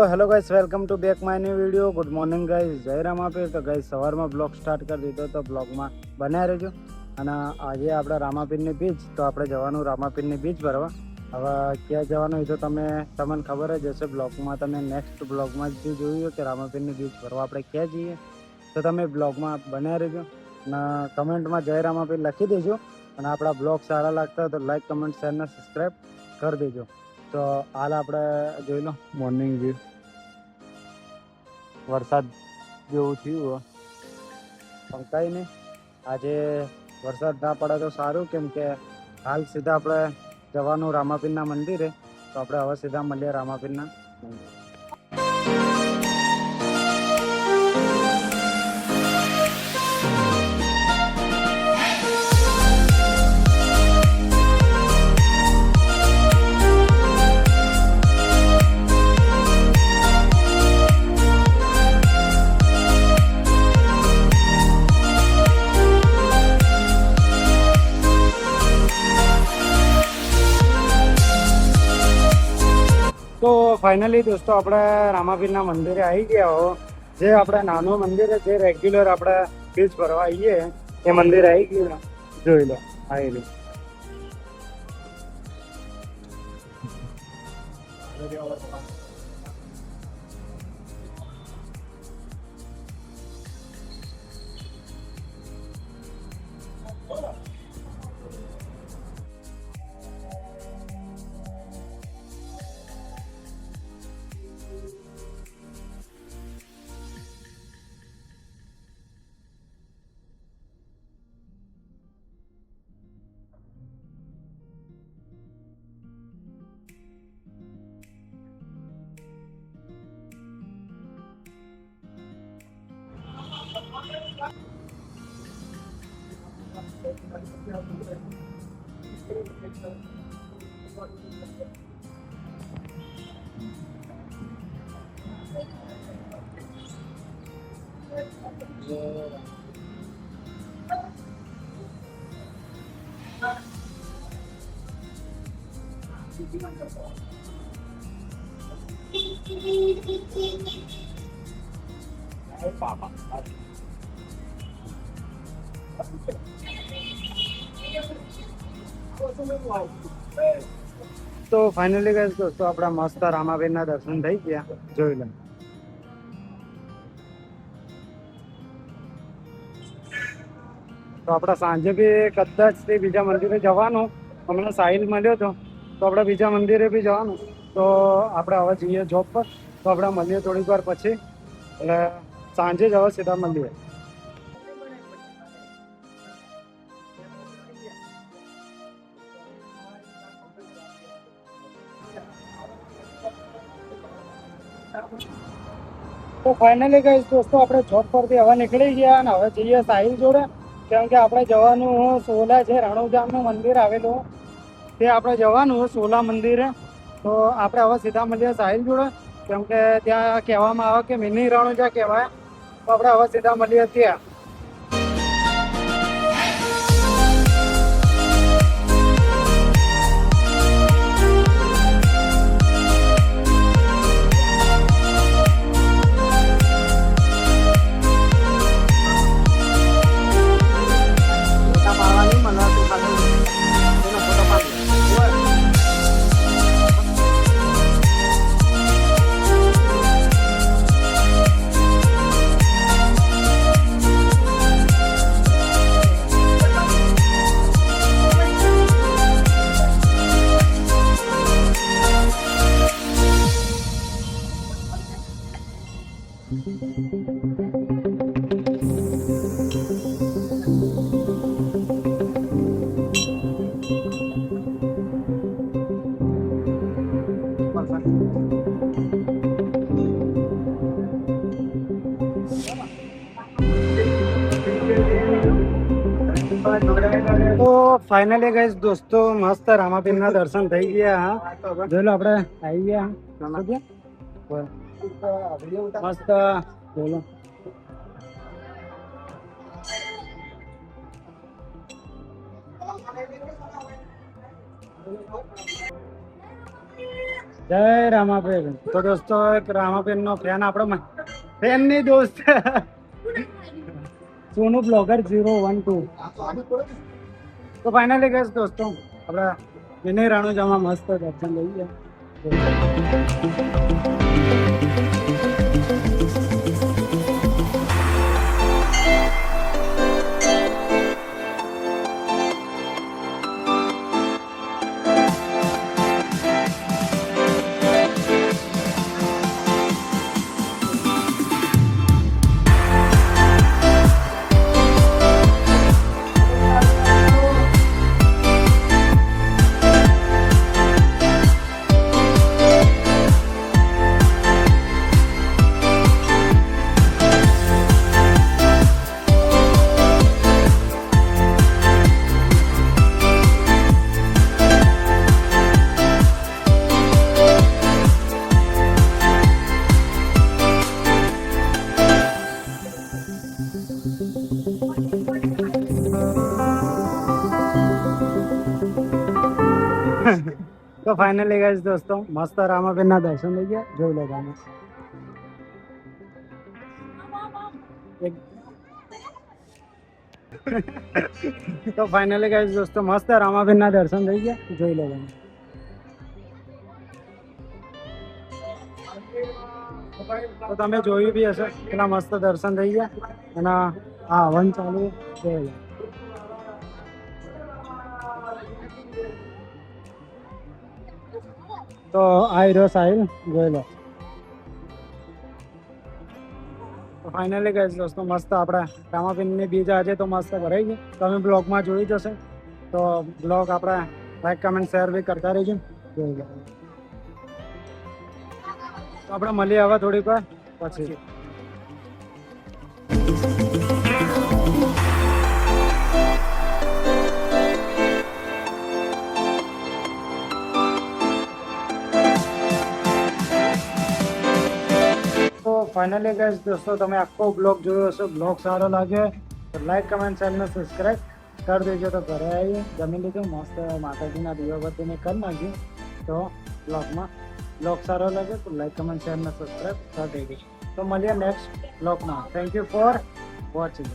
Hello guys, welcome to back my new video. Good morning guys, જય રામાપીર. તો guys સવારમાં blog start કરી દીધો, તો બ્લોગમાં બન્યા રહેજો. અને આજે આપણે રામાપીરની બીચ, તો આપણે જવાનું રામાપીરની બીચ ભરવા. હવે ક્યાં જવાનું એ તો તમને ખબર જ હશે. બ્લોગમાં તમે નેક્સ્ટ બ્લોગમાં જ જોયું કે રામાપીરની બીચ ભરવા આપણે ક્યાં જઈએ, તો તમે બ્લોગમાં બન્યા રહેજો. અને કમેન્ટમાં જય રામાપીર લખી દેજો. અને આપણા બ્લોગ સારા લાગતા હોય તો લાઈક, કમેન્ટ, શેર અને સબસ્ક્રાઈબ કરી દેજો. તો હાલ આપણે જોઈ લો મોર્નિંગ વ્યૂ. વરસાદ જેવું થયું પણ કંઈ નહીં. આજે વરસાદ ના પડે તો સારું, કેમ કે હાલ સીધા આપણે જવાનું રામાપીરના મંદિરે. તો આપણે હવે સીધા મળીએ રામાપીરના મંદિરે. તો ફાઇનલી દોસ્તો આપણે રામાપીરના મંદિરે આવી ગયા હો. જે આપણે નાનું મંદિર જે રેગ્યુલર આપણે બીચ ભરવા આવીએ એ મંદિર આવી ગયું. જોઈ લો, આવેલું. તો ફાઇનલી ગાઈસ દોસ્તો આપણા મસ્ત રામાપીરના દર્શન થઈ ગયા. જોઈ લો. તો આપણે સાંજે બી કદાચ બીજા મંદિરે જવાનું. હમણાં સાહિલ મળ્યો હતો, તો આપણે બીજા મંદિરે બી જવાનું. તો આપણે હવે જઈએ જોબ પર. તો આપણે મળીએ થોડીક વાર પછી, એટલે સાંજે જ હવે સીધા મળીએ. તો ફાઇનલી ગાઈસ દોસ્તો આપણે જોબ પરથી હવે નીકળી ગયા અને હવે જઈએ સાહિલ જોડે. કેમ કે આપણે જવાનું સોલા છે, રણુજામનું મંદિર આવેલું, તે આપણે જવાનું સોલા મંદિરે. તો આપણે હવે સીધા મળીએ સાહિલ જોડે, કેમ કે ત્યાં કહેવામાં આવે કે મિની રણુજા કહેવાય. તો આપણે હવે સીધા મળીએ ત્યાં. તો ફાઇનલી ગાઈસ દોસ્તો મસ્ત રામાપીરના દર્શન થઈ ગયા. જોઈ લો આપણે આવી ગયા મસ્ત. જોઈ લો. જય રામાપીર. તો દોસ્તો એક રામાપીર નો ફેન આપણો ફેન ની દોસ્ત સોનુ બ્લોગર 012. તો ફાઇનલી ગેસ દોસ્તો આપણા વિનય રણુજામાં મસ્ત દર્શન લઈ ગયા. તો ફાઇનલી ગાઈસ દોસ્તો મસ્ત રામાપીર ના દર્શન થઈ ગયા. જોઈ લો તમે. તો ફાઇનલી ગાઈસ દોસ્તો મસ્ત રામાપીર ના દર્શન થઈ ગયા. જોઈ લો તમે. તો તમે જોયું બી હશે કેટલા મસ્ત દર્શન થઈ ગયા. અને આ હવન ચાલુ જોઈ લો. તો આ રહ્યો સાહિલ, જોઈ લો. તો ફાઇનલી ગાઈસ દોસ્તો મસ્ત આપણા રામાપીરની બીજ આજે તો મસ્ત ભરાઈ ગઈ. તમે બ્લોગમાં જોઈ જશે. તો બ્લોગ આપણા લાઈક કમેન્ટ શેર બી કરતા રહેજો. જોઈ લો. તો આપણે મળીએ હવે થોડીક વાર પછી. ફાઇનલી ગાઈસ દોસ્તો તમે આખો બ્લોગ જોયો હશે. બ્લોગ સારો લાગ્યો તો લાઈક કમેન્ટ શેર ને સબસ્ક્રાઈબ કરી દેજો. તો ઘરે આવી જમી લીધું મસ્ત માતાજીના દીવાબત્તીને કરી નાખ્યું. તો બ્લોગ સારો લાગે તો લાઈક કમેન્ટ શેર ને સબસ્ક્રાઈબ કરી દેજો. તો મળીએ નેક્સ્ટ બ્લોગમાં. Thank you for watching.